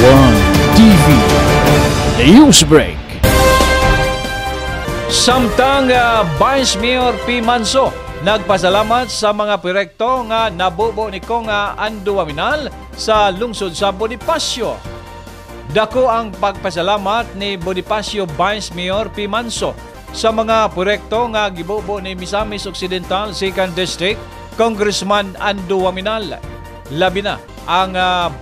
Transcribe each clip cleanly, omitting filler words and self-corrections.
One TV Newsbreak. Samtang Vice Mayor P. Manso nagpasalamat sa mga proyekto nga nabubo ni Kong Ando Waminal sa lungsod sa Bonifacio. Dako ang pagpasalamat ni Bonifacio Vice Mayor P. Manso sa mga proyekto nga gibubo ni Misamis Occidental 2nd District Congressman Ando Waminal. Labi na ang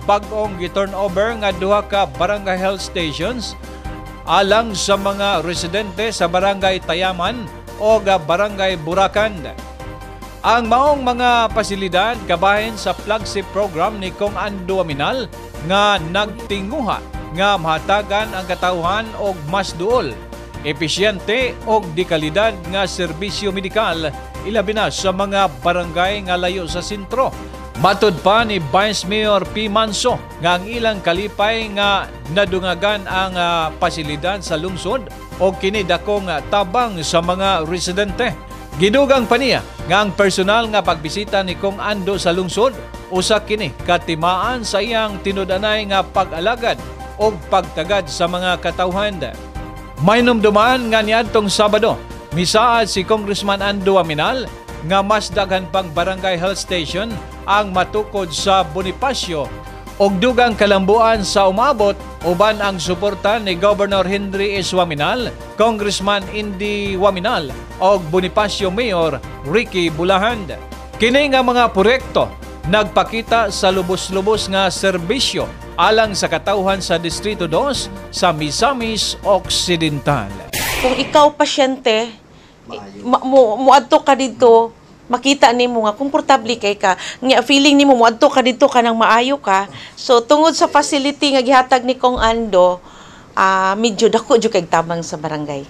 bag-ong gi-turnover nga duha ka barangay health stations alang sa mga residente sa barangay Tayaman o barangay Buracan. Ang maong mga pasilidad kabahin sa flagship program ni Kong Ando Waminal nga nagtinguha nga mahatagan ang katawhan og mas duol, epesyente og dekalidad nga serbisyo medikal ilabi na sa mga barangay nga layo sa sentro. Matud pa ni Vice Mayor P. Manso nga ang ilang kalipay nga nadungagan ang pasilidad sa lungsod o kini dakong tabang sa mga residente. Gidugang pa niya nga ang personal nga pagbisita ni Kong Ando sa lungsod usa kini katimaan sa iyang tinud-anay nga pag-alagad o pagtagad sa mga katawhan. May numduman nga niadtong Sabado, misaad si Congressman Ando Waminal nga mas daghan pang barangay health station ang matukod sa Bonifacio og dugang kalambuan sa umabot uban ang suporta ni Governor Henry S. Waminal, Congressman Indy Waminal og Bonifacio Mayor Ricky Bulahan. Kini nga mga proyekto nagpakita sa lubos-lubos nga serbisyo alang sa katawhan sa Distrito 2 sa Misamis Occidental. Kung ikaw pasyente, muadto ka dito, makita nimo nga komportable kay ka, nga feeling nimo muadto ka dito ka nang maayo ka. So tungod sa facility nga gihatag ni Kong Ando, medyo dako jud kay tabang sa barangay.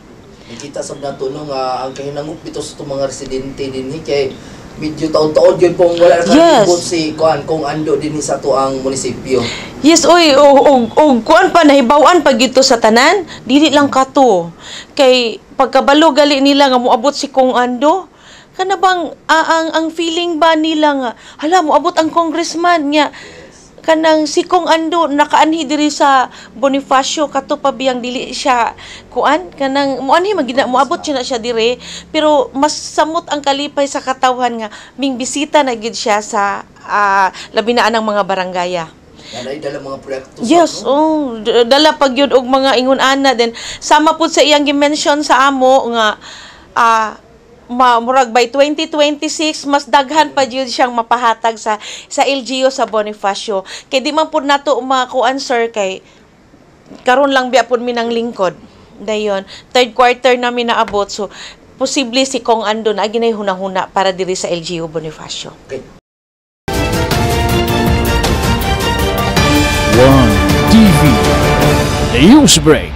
Kita sa natulong ang kahinangop dito sa mga residente dinhi kay medyo taon-taon yun pong wala na si Kong Ando din sa tuang munisipyo. Yes, oy, kuan pa nahibawan pag ito sa tanan, dili lang kato. Kay pagkabalo gali nila nga moabot si Kong Ando, kana bang ang feeling ba nila nga hala moabot ang congressman nya kanang si Kong Ando nakaanhi diri sa Bonifacio kato pa biyang dili siya kuan kanang moanhi moabot siya dire pero mas samot ang kalipay sa katawhan nga ming bisita na gid siya sa labi na anang mga barangaya. Dala mga proyekto. Yes, dala pag yun og mga ingon-ana then sama pud sa iyang gi-mention sa amo nga murag by 2026 mas daghan pa jud siyang mapahatag sa LGU sa Bonifacio. Kay di man pud nato makuan sir kay karon lang biya pud mi nang lingkod. Dayon, third quarter namin naabot so posible si Kong Ando na ginay hunahuna para diri sa LGU Bonifacio. Okay. One TV Newsbreak.